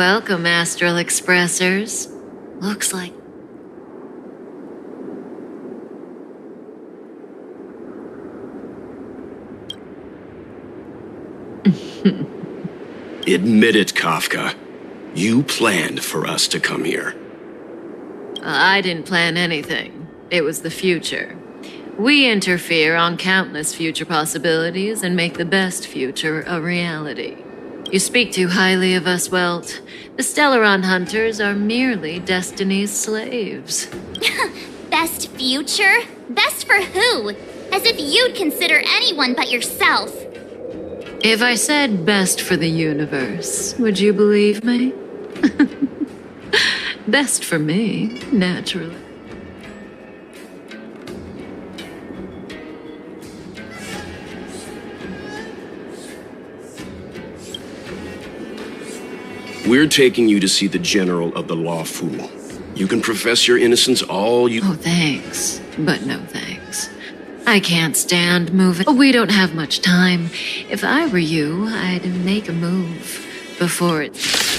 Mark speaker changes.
Speaker 1: Welcome, Astral Expressers. Looks like...
Speaker 2: Admit it, Kafka. You planned for us to come here.
Speaker 1: I didn't plan anything. It was the future. We interfere on countless future possibilities and make the best future a reality. You speak too highly of us, Welt. The Stellaron Hunters are merely Destiny's slaves.
Speaker 3: Best future? Best for who? As if you'd consider anyone but yourself.
Speaker 1: If I said best for the universe, would you believe me? Best for me, naturally.
Speaker 2: We're taking you to see the General of the Luofu. You can profess your innocence all you...
Speaker 1: Oh, thanks. But no thanks. I can't stand moving. We don't have much time. If I were you, I'd make a move before it's...